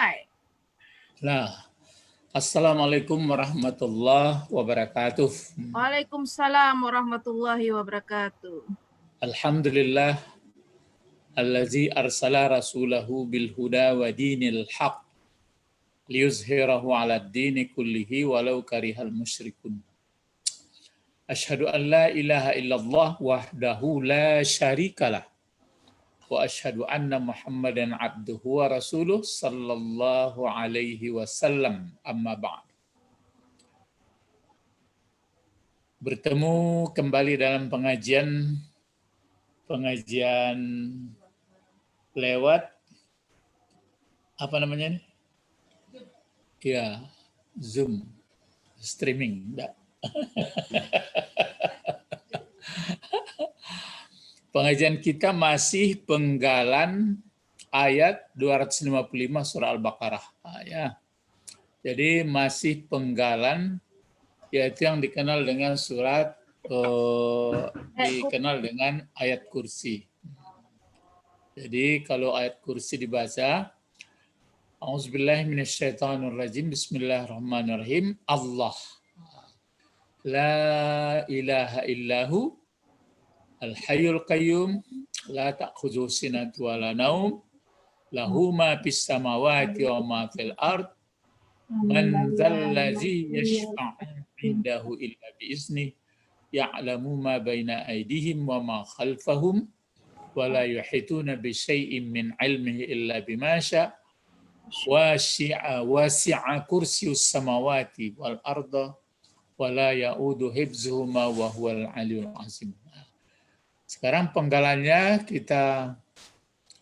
Hai. Nah, Assalamualaikum warahmatullahi wabarakatuh. Waalaikumsalam warahmatullahi wabarakatuh. Alhamdulillah, allazi arsala rasulahu bil huda wa dinil haq liyuzhirahu ala dini kullihi walau karihal musyrikun. Asyhadu an la ilaha illallah wahdahu la syarikalah wa asyhadu anna Muhammadan abduhu wa rasuluh sallallahu alaihi wasallam, amma ba'd. Bertemu kembali dalam pengajian lewat apa namanya nih? Ya, Zoom, streaming. Enggak. Pengajian kita masih penggalan ayat 255 surah Al-Baqarah. Ya. Jadi masih penggalan, yaitu yang dikenal dengan surat dikenal dengan ayat kursi. Jadi kalau ayat kursi dibaca, A'udzubillahi minasyaitonirrajim, bismillahirrahmanirrahim, Allah, la ilaha illahu, al-hayyul qayyum, la ta'khudhuhu sinatun wa la naum, lahu ma fis samawati wa ma fil ard, man dzallazi yashfa'u indahu illa bi'izni, ya'lamu ma baina aydihim wa ma khalfahum, wa la yuhituna bi syai'in min 'ilmihi illa bima syaa, wasi'a kursiyyus samawati wal arda wa la ya'udu hifdzuhuma wa huwal 'aliyyul 'azim. Sekarang penggalannya kita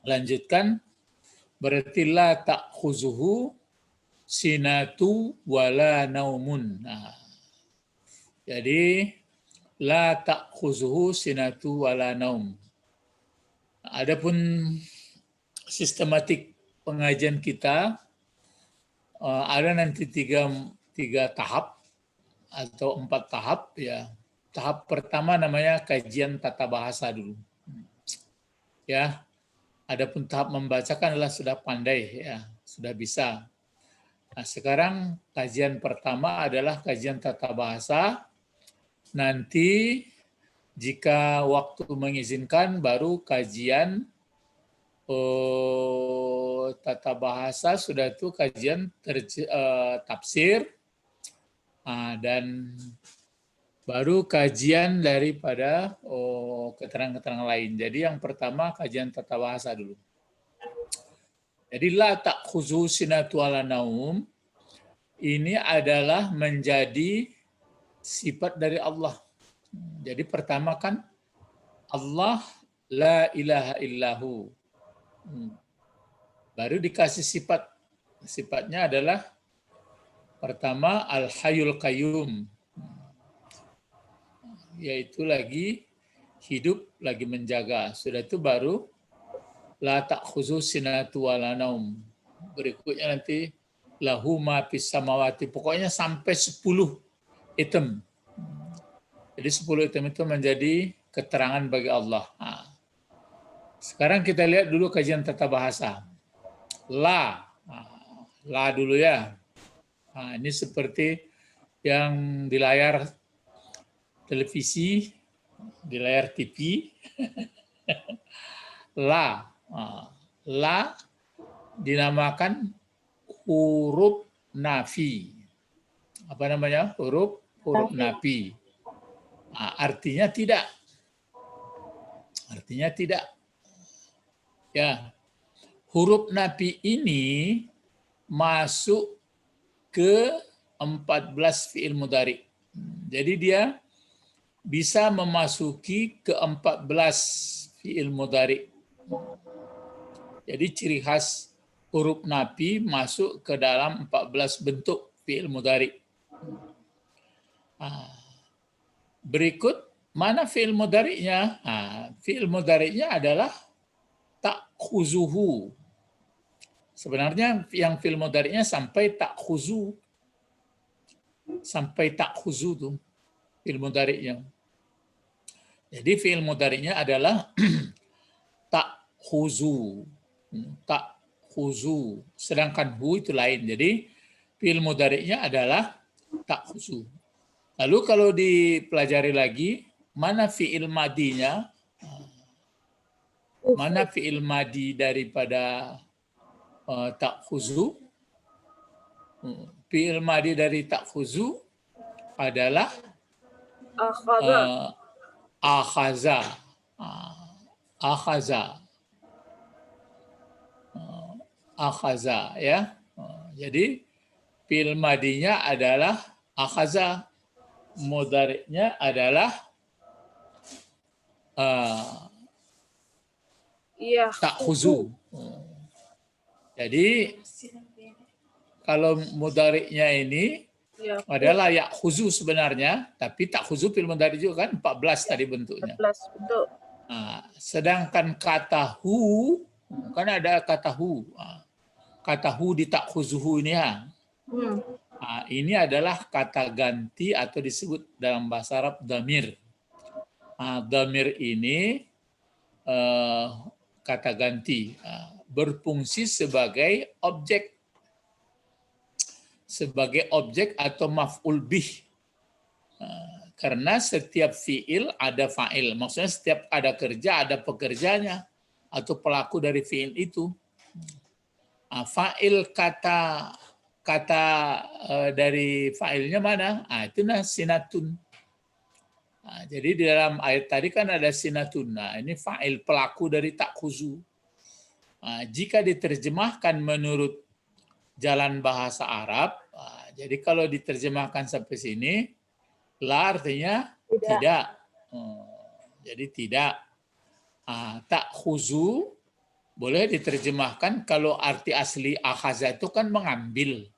lanjutkan. Berarti la ta'khuzuhu sinatu wala naumun. Nah, jadi la ta'khuzuhu sinatu wala naum. Adapun sistematik pengajian kita ada nanti tiga tahap atau 4 tahap ya. Tahap pertama namanya kajian tata bahasa dulu. Ya. Adapun tahap membacakan adalah sudah pandai ya, sudah bisa. Nah, sekarang kajian pertama adalah kajian tata bahasa. Nanti jika waktu mengizinkan baru kajian tata bahasa, sudah itu kajian tafsir, dan baru kajian daripada keterangan-keterangan lain. Jadi yang pertama kajian tata bahasa dulu. Jadi la ta'khuzu sinatu wala naum ini adalah menjadi sifat dari Allah. Jadi pertama kan Allah la ilaha illahu. Baru dikasih sifat. Sifatnya adalah pertama al-hayyul qayyum, yaitu lagi hidup, lagi menjaga. Sudah itu baru la ta'khuzu sinatu wala naum. Berikutnya nanti lahu ma fis samawati. Pokoknya sampai 10 item. Jadi 10 item itu menjadi keterangan bagi Allah. Nah, sekarang kita lihat dulu kajian tata bahasa. La. La dulu ya. Nah, ini seperti yang di layar televisi, di layar TV. La. La dinamakan huruf nafi. Apa namanya? Huruf nafi. Artinya tidak. Artinya tidak. Ya. Huruf nafi ini masuk ke 14 fi'il mudhari. Jadi dia bisa memasuki ke 14 fi'il mudhari. Jadi ciri khas huruf nafi masuk ke dalam 14 bentuk fi'il mudhari. Berikut mana fi'il mudhari'nya? Fi'il mudhari'nya adalah ta'khuzuhu. Sebenarnya yang fi'il mudhari'nya sampai ta'khuzu. Sampai ta'khuzu tuh fi'il mudhari'nya. Jadi fi'il mudhari'nya adalah ta'khuzu. khuzu. Sedangkan hu itu lain. Jadi fi'il mudhari'nya adalah tak khuzu. Lalu kalau dipelajari lagi, mana fi'il madinya? Mana fi'il madi daripada tak khuzu? Fi'il madi dari tak khuzu adalah akhaza. Akhaza. Akhaza, ya. Jadi fi'il madinya adalah akhaza. Mudhari'nya adalah tak khuzu. Jadi kalau mudhari'nya ini adalah ya khuzu sebenarnya, tapi tak khuzu fi'il mudhari juga kan 14 tadi bentuknya. 14 bentuk. Nah, sedangkan kata hu kan ada kata hu. Kata hu di tak khuzuhu ini ya. Nah, ini adalah kata ganti atau disebut dalam bahasa Arab damir. Nah, damir ini kata ganti berfungsi sebagai objek atau maf'ul bih. Karena setiap fi'il ada fa'il. Maksudnya setiap ada kerja ada pekerjanya atau pelaku dari fi'il itu. Fa'il kata dari fa'ilnya mana? Itu sinatun. Jadi di dalam ayat tadi kan ada sinatun. Nah, ini fa'il pelaku dari tak khuzu. Jika diterjemahkan menurut jalan bahasa Arab, jadi kalau diterjemahkan sampai sini, la artinya tidak. Jadi tidak. Tak khuzu boleh diterjemahkan kalau arti asli akhaza itu kan mengambil.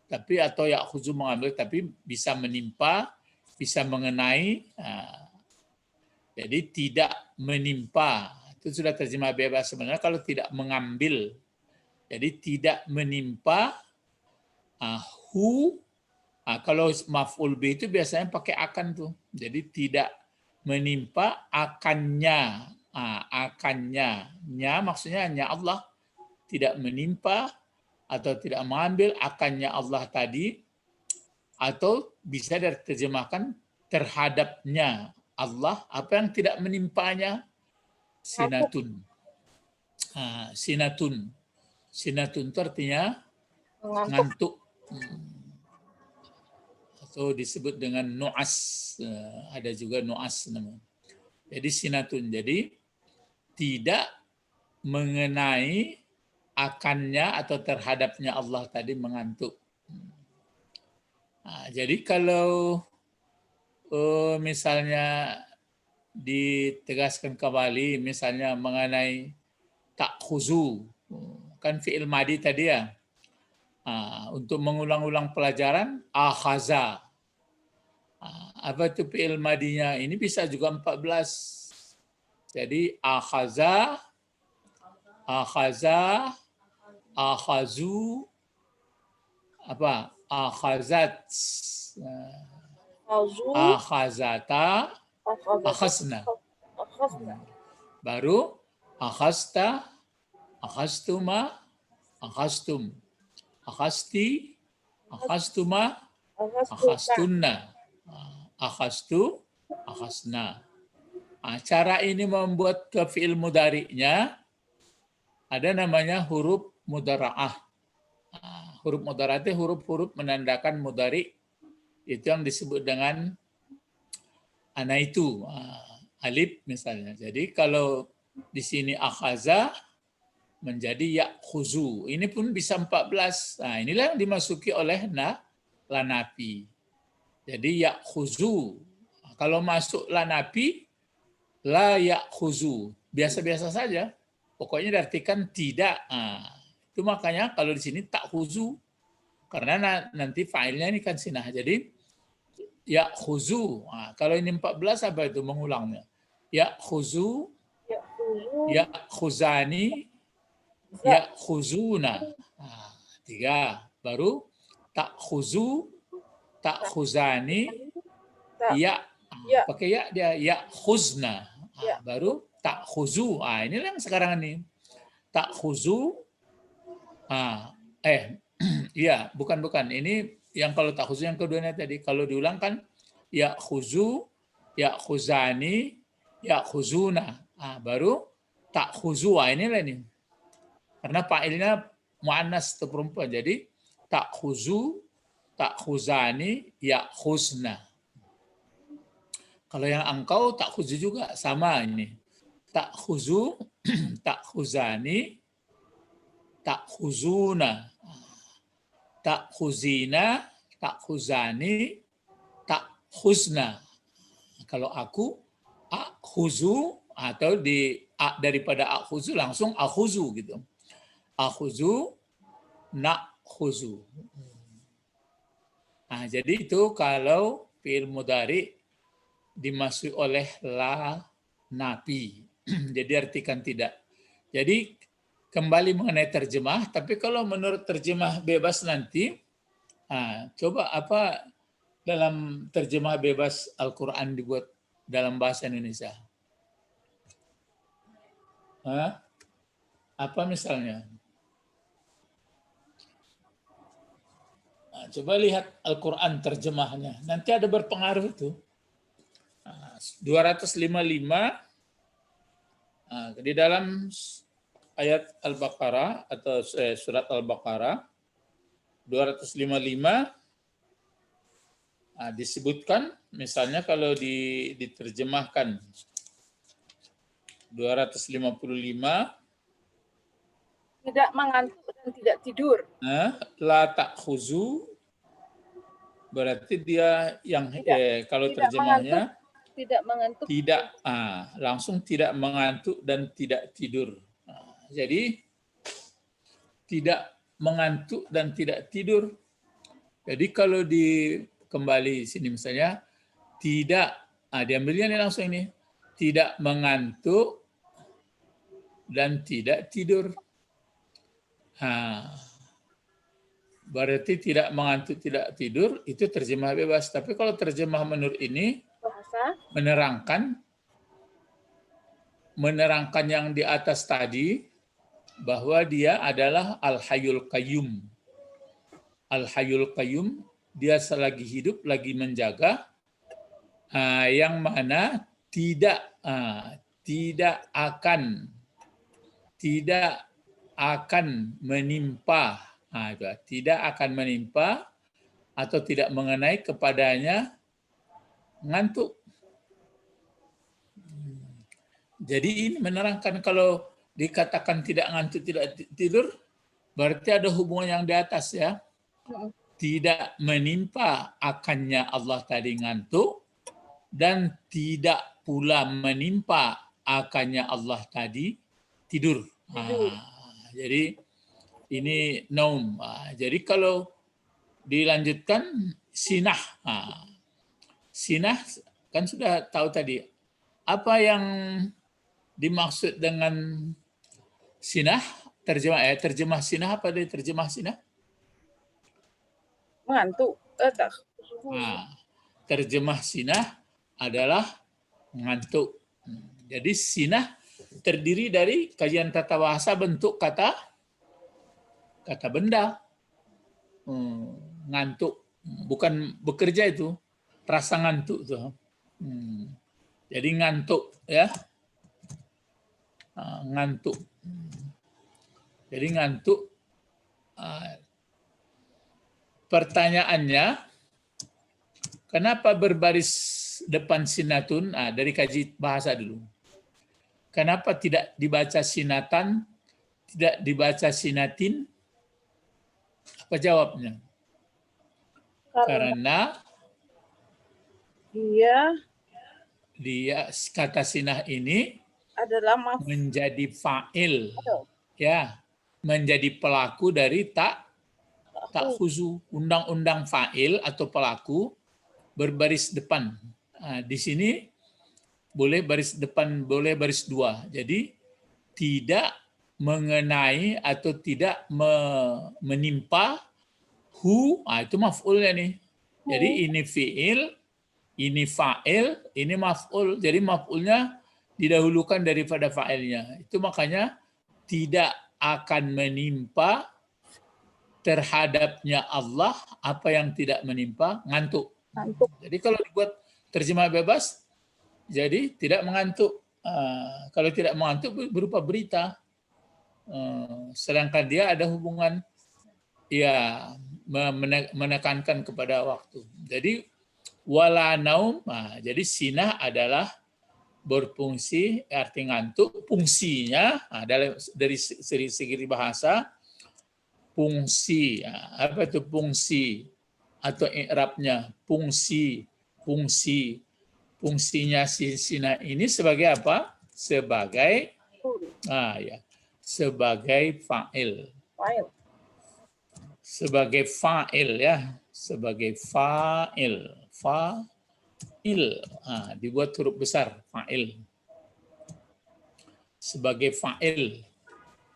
Tapi atau ya khuzu mengambil, tapi bisa menimpa, bisa mengenai. Jadi tidak menimpa. Itu sudah terjemah bebas sebenarnya kalau tidak mengambil. Jadi tidak menimpa hu. Kalau maf'ul bih itu biasanya pakai akan tuh. Jadi tidak menimpa akannya. Akannya. Nya maksudnya hanya Allah. Tidak menimpa atau tidak mengambil akannya Allah tadi. Atau bisa diterjemahkan terhadapnya Allah. Apa yang tidak menimpanya? Sinatun. Sinatun. Sinatun itu artinya ngantuk. Atau disebut dengan nu'as. Ada juga nu'as namanya. Jadi sinatun. Jadi tidak mengenai akannya atau terhadapnya Allah tadi mengantuk. Jadi kalau misalnya ditegaskan kembali misalnya mengenai tak khuzu, kan fi'il madi tadi ya. Untuk mengulang-ulang pelajaran akhaza. Apa itu fi'il madinya? Ini bisa juga 14. Jadi akhaza, akhazu, apa? Akhazat, akhazata, akhazna. Baru akhazta, akhaztuma, akhaztum. Akhasti, akhastuma, akhastunna, akhastu, akhasna. Cara ini membuat ke fi'il mudhari'nya ada namanya huruf mudhara'ah. Huruf mudhara'ah itu huruf-huruf menandakan mudhari'. Itu yang disebut dengan anaitu, alif misalnya. Jadi kalau di sini akhaza menjadi ya khuzu. Ini pun bisa 14. Nah, inilah yang dimasuki oleh lanapi. Jadi ya khuzu. Kalau masuk lanapi, la ya khuzu. Biasa-biasa saja. Pokoknya diartikan tidak. Itu makanya kalau di sini tak khuzu. Karena nanti fa'ilnya ini kan sinah. Jadi ya khuzu. Kalau ini 14 apa itu mengulangnya? Ya khuzu, ya khuzani, ya khuzuna. 3. Baru tak khuzu, tak khuzani, ya. Pakai ya dia ya khuzna. Baru tak khuzu. Inilah yang sekarang ini. Tak khuzu, Ah, iya, bukan. Ini yang kalau tak khuzu yang keduanya tadi. Kalau diulang kan ya khuzu, ya khuzani, ya khuzuna. Baru tak khuzu. Inilah nih. Karena fa'ilnya mu'annas atau perempuan. Jadi tak khuzu, tak khuzani, ya khuzna. Kalau yang engkau tak khuzu juga sama ini. Tak khuzu, tak khuzani, tak khuzuna. Tak khuzina, tak khuzani, tak khuzna. Kalau aku, akhuzu, atau daripada akhuzu langsung akhuzu gitu. Akhuzu, nakhuzu. Jadi itu kalau fi'il mudhari dimasuki oleh la nafi. Jadi artikan tidak. Jadi kembali mengenai terjemah, tapi kalau menurut terjemah bebas nanti, coba apa dalam terjemah bebas Al-Quran dibuat dalam bahasa Indonesia? Apa misalnya? Coba lihat Al-Quran terjemahnya. Nanti ada berpengaruh itu. 255 di dalam ayat Al-Baqarah atau surat Al-Baqarah 255 disebutkan, misalnya kalau diterjemahkan 255 tidak mengantuk dan tidak tidur. La ta'khuzu berarti dia yang kalau tidak terjemahnya tidak mengantuk, langsung tidak mengantuk dan tidak tidur. Jadi tidak mengantuk dan tidak tidur. Jadi kalau kembali sini misalnya tidak, diambilnya nih langsung ini, tidak mengantuk dan tidak tidur. Berarti tidak mengantuk, tidak tidur, itu terjemah bebas. Tapi kalau terjemah menurut ini, bahasa menerangkan yang di atas tadi, bahwa dia adalah Al-Hayyul Qayyum. Al-Hayyul Qayyum, dia selagi hidup, lagi menjaga, yang mana tidak akan menimpa, tidak akan menimpa atau tidak mengenai kepadanya ngantuk. Jadi ini menerangkan kalau dikatakan tidak ngantuk, tidak tidur, berarti ada hubungan yang di atas ya. Tidak menimpa akannya Allah tadi ngantuk, dan tidak pula menimpa akannya Allah tadi tidur. Jadi ini naum. Jadi kalau dilanjutkan sinah. Sinah kan sudah tahu tadi. Apa yang dimaksud dengan sinah? Terjemah sinah apa dari terjemah sinah? mengantuk. Terjemah sinah adalah ngantuk. Jadi sinah terdiri dari kajian tata bahasa bentuk kata benda. Ngantuk, bukan bekerja itu, rasa ngantuk tuh. Jadi ngantuk ya, ngantuk. Jadi ngantuk. Pertanyaannya, kenapa berbaris depan sinatun? Dari kaji bahasa dulu. Kenapa tidak dibaca sinatan, tidak dibaca sinatin? Apa jawabnya? Karena dia kata sinah ini adalah menjadi fa'il, ya, menjadi pelaku dari tak khuzu. Undang-undang fa'il atau pelaku berbaris depan. Di sini boleh baris depan, boleh baris dua. Jadi tidak mengenai atau tidak menimpa hu, itu maf'ulnya nih. Jadi ini fi'il, ini fa'il, ini maf'ul. Jadi maf'ulnya didahulukan daripada fa'ilnya. Itu makanya tidak akan menimpa terhadapnya Allah apa yang tidak menimpa ngantuk. Ngantuk. Jadi kalau dibuat terjemah bebas, jadi tidak mengantuk. Kalau tidak mengantuk berupa berita. Sedangkan dia ada hubungan ya menekankan kepada waktu. Jadi wala naum, jadi sinah adalah berfungsi arti ngantuk. Fungsinya dari segi bahasa fungsi. Apa itu fungsi atau i'rabnya? Fungsinya si sinah ini sebagai apa? Sebagai sebagai fa'il. Sebagai fa'il ya, sebagai fa'il. Dibuat huruf besar, fa'il. Sebagai fa'il.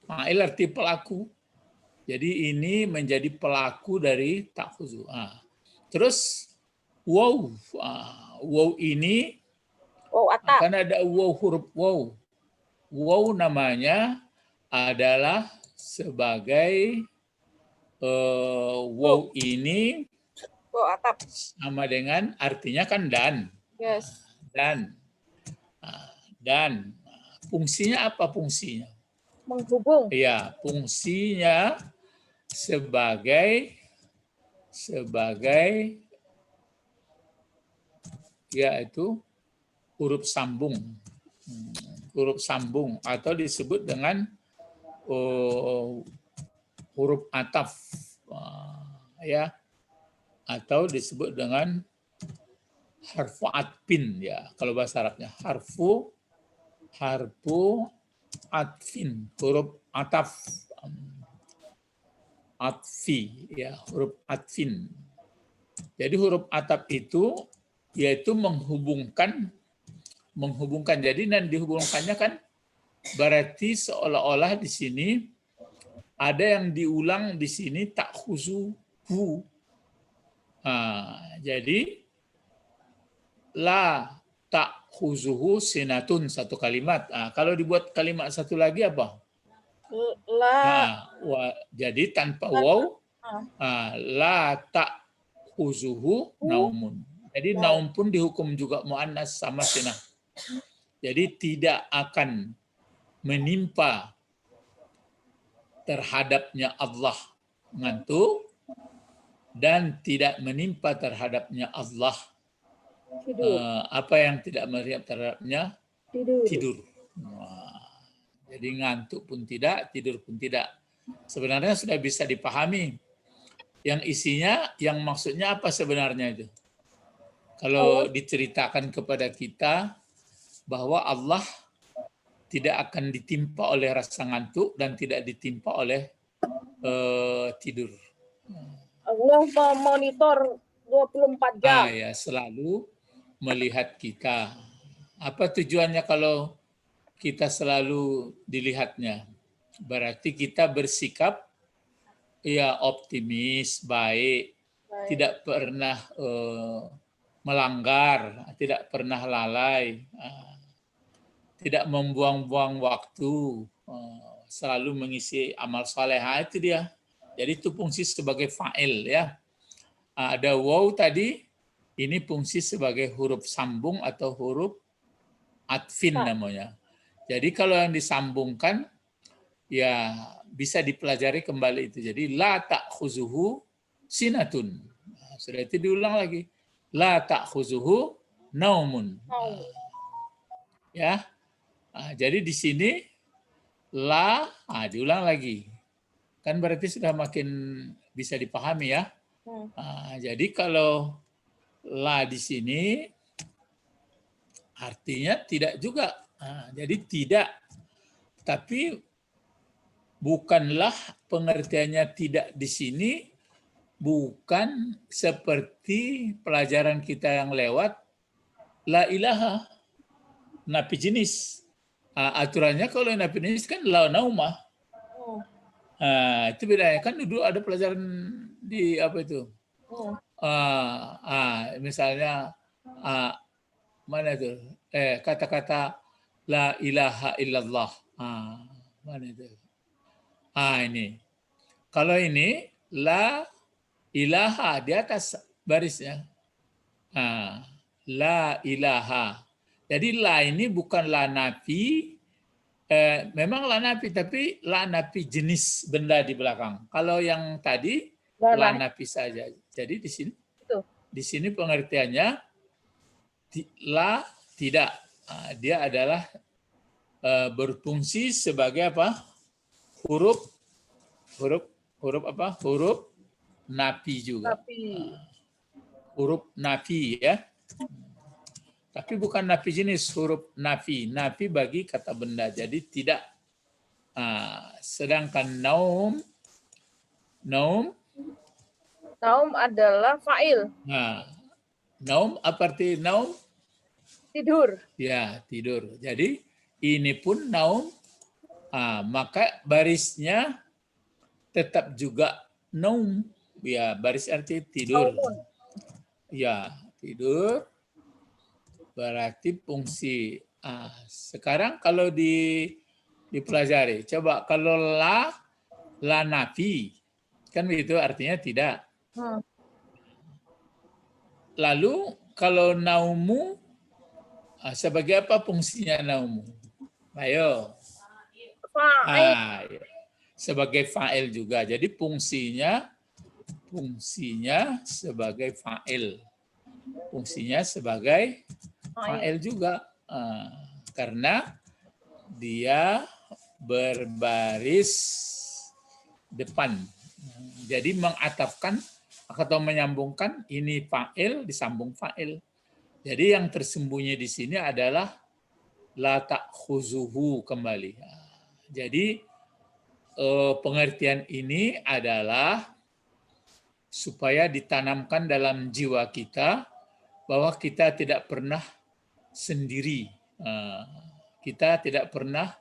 Fa'il arti pelaku. Jadi ini menjadi pelaku dari ta'khuzu. Terus wow. Wow ini akan ada wow, huruf wow. Wow namanya adalah sebagai wow ini sama dengan artinya kan dan. Yes. Dan fungsinya apa fungsinya? Menghubung. Ya, fungsinya sebagai yaitu huruf sambung. Huruf sambung atau disebut dengan huruf ataf ya, atau disebut dengan harfu atfin ya, kalau bahasa Arabnya harfu atfin, huruf ataf, atfi ya, huruf atfin. Jadi huruf ataf itu yaitu menghubungkan. Jadi dan dihubungkannya kan berarti seolah-olah di sini ada yang diulang di sini ta'khuzuhu. Jadi la ta'khuzuhu sinatun, satu kalimat. Kalau dibuat kalimat satu lagi apa? Jadi tanpa waw, la ta'khuzuhu naumun. Jadi naum pun dihukum juga muannas sama sinah. Jadi tidak akan menimpa terhadapnya Allah ngantuk dan tidak menimpa terhadapnya Allah apa yang tidak menimpa terhadapnya tidur. Jadi ngantuk pun tidak, tidur pun tidak. Sebenarnya sudah bisa dipahami. Yang isinya, yang maksudnya apa sebenarnya itu? Kalau diceritakan kepada kita bahwa Allah tidak akan ditimpa oleh rasa ngantuk dan tidak ditimpa oleh tidur. Allah memonitor 24 jam. Ya, selalu melihat kita. Apa tujuannya kalau kita selalu dilihatnya? Berarti kita bersikap ya optimis, baik. Tidak pernah melanggar, tidak pernah lalai, tidak membuang-buang waktu, selalu mengisi amal saleh. Itu dia. Jadi itu fungsi sebagai fa'il ya. Ada waw tadi, ini fungsi sebagai huruf sambung atau huruf atfin namanya. Jadi kalau yang disambungkan ya bisa dipelajari kembali itu. Jadi la ta'khuzuhu sinatun. Sudah itu diulang lagi. La ta'khuzuhu naumun. Ya. Jadi di sini la diulang lagi. Kan berarti sudah makin bisa dipahami ya. Jadi kalau la di sini artinya tidak juga. Jadi tidak. Tapi bukanlah pengertiannya tidak di sini bukan seperti pelajaran kita yang lewat la ilaha nafi jenis. Aturannya kalau nafi jenis kan la naumah. Itu bedanya kan dulu ada pelajaran di apa itu? Misalnya mana itu? Kata-kata la ilaha illallah. Mana itu? Ini. Kalau ini La ilaha di atas barisnya. La ilaha. Jadi la ini bukan la nafi, memang la nafi, tapi la nafi jenis benda di belakang. Kalau yang tadi la nafi saja. Jadi di sini pengertiannya la tidak. Dia adalah berfungsi sebagai apa? Huruf apa? Huruf nafi juga. Huruf nafi ya. Tapi bukan nafi jenis, huruf nafi. Nafi bagi kata benda. Jadi tidak. Sedangkan naum adalah fa'il. Naum apa arti naum? Tidur. Ya, tidur. Jadi ini pun naum. Maka barisnya tetap juga naum. Ya, baris arti tidur. Ya, tidur. Berarti fungsi. Sekarang kalau dipelajari, coba kalau la nafi, kan begitu artinya tidak. Lalu kalau naumu, sebagai apa fungsinya naumu? Ayo. Sebagai fa'il juga. Jadi fungsinya sebagai fa'il. Fungsinya sebagai fa'il juga. Karena dia berbaris depan. Jadi mengatafkan atau menyambungkan ini fa'il disambung fa'il. Jadi yang tersembunyi di sini adalah la ta'khuzuhu kembali. Jadi pengertian ini adalah supaya ditanamkan dalam jiwa kita bahwa kita tidak pernah sendiri. Kita tidak pernah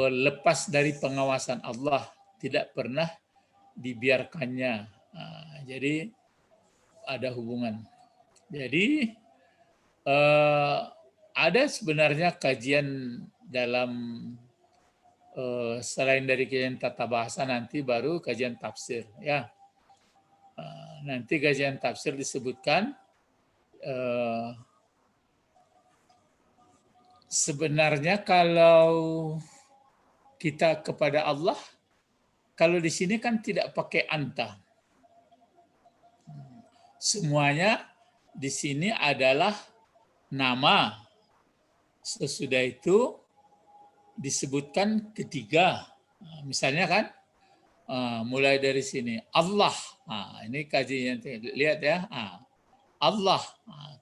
lepas dari pengawasan Allah, tidak pernah dibiarkannya. Jadi ada hubungan. Jadi ada sebenarnya kajian dalam selain dari kajian tata bahasa nanti baru kajian tafsir ya. Nanti kajian tafsir disebutkan sebenarnya kalau kita kepada Allah, kalau di sini kan tidak pakai anta. Semuanya di sini adalah nama. Sesudah itu disebutkan ketiga. Misalnya kan, mulai dari sini. Allah. Ini kajian, lihat ya. Allah.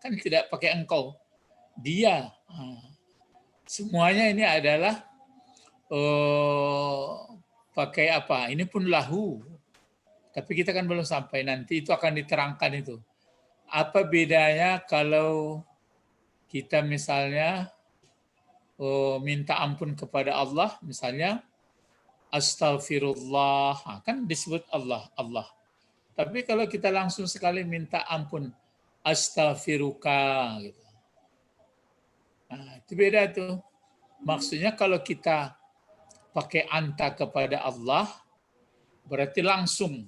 Kan tidak pakai engkau. Dia. Semuanya ini adalah pakai apa? Ini pun lahu. Tapi kita kan belum sampai, nanti itu akan diterangkan itu. Apa bedanya kalau kita misalnya minta ampun kepada Allah, misalnya Astaghfirullah, kan disebut Allah. Tapi kalau kita langsung sekali minta ampun, Astaghfiruka, gitu. Itu beda tuh. Maksudnya kalau kita pakai anta kepada Allah, berarti langsung.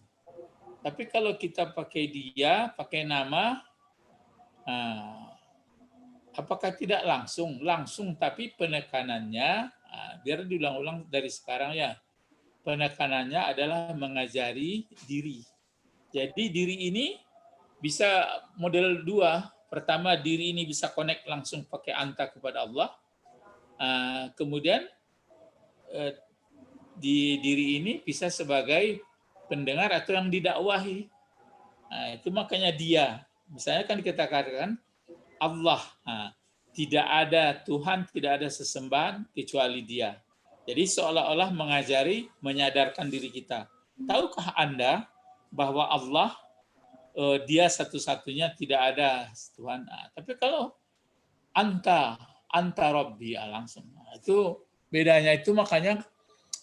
Tapi kalau kita pakai dia, pakai nama, apakah tidak langsung? Langsung, tapi penekanannya, biar diulang-ulang dari sekarang ya. Penekanannya adalah mengajari diri. Jadi diri ini bisa model dua. Pertama, diri ini bisa connect langsung pakai anta kepada Allah. Kemudian di diri ini bisa sebagai pendengar atau yang didakwahi. Itu makanya dia. Misalnya kan kita katakan Allah. Tidak ada Tuhan, tidak ada sesembahan kecuali dia. Jadi seolah-olah mengajari, menyadarkan diri kita. Tahukah Anda bahwa Allah, dia satu-satunya, tidak ada Tuhan. Tapi kalau anta Rabbi, langsung. Itu bedanya, itu makanya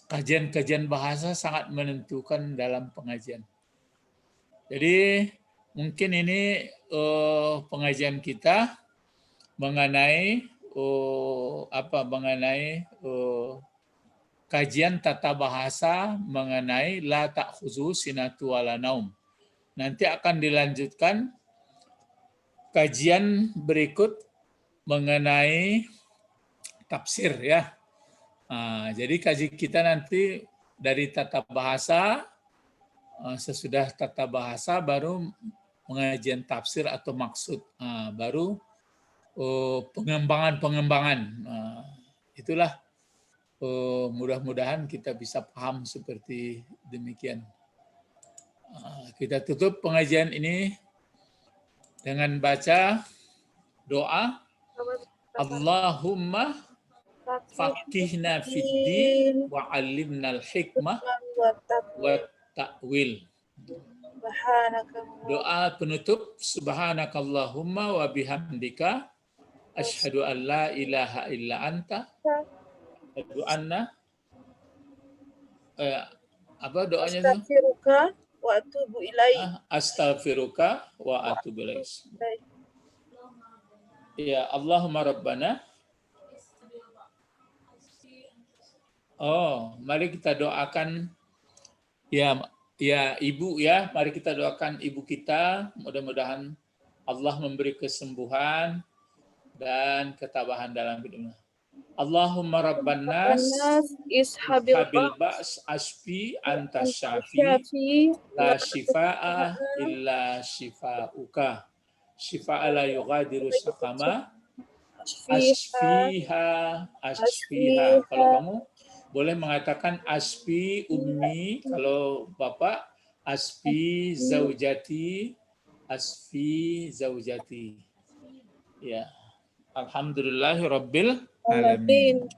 kajian-kajian bahasa sangat menentukan dalam pengajian. Jadi mungkin ini pengajian kita mengenai kajian tata bahasa mengenai la ta'khuzu sinatu wala naum. Nanti akan dilanjutkan kajian berikut mengenai tafsir ya. Jadi kaji kita nanti dari tata bahasa, sesudah tata bahasa baru pengajian tafsir atau maksud, baru pengembangan. Itulah mudah-mudahan kita bisa paham seperti demikian. Kita tutup pengajian ini dengan baca doa Allahumma faqihna fiddin wa 'allimnal hikmah wa ta'wil. Doa penutup, subhanakallahumma wa bihamdika asyhadu an la ilaha illa anta asyhadu anna apa doanya itu? Astaghfiruka wa atubu ilaik. Astaghfiruka wa atubu ilaik. Ya Allahumma rabbana. Mari kita doakan ya ibu ya, mari kita doakan ibu kita, mudah-mudahan Allah memberi kesembuhan dan ketabahan dalam hidupnya. Allahumma rabban nas ishabil ba's asfi anta syafi la shifaa illa shifauka shifaa la yughadiru saqama asfiha. Kalau kamu boleh mengatakan asfi ummi, kalau bapak asfi zaujati ya. Alhamdulillahirabbil alamin.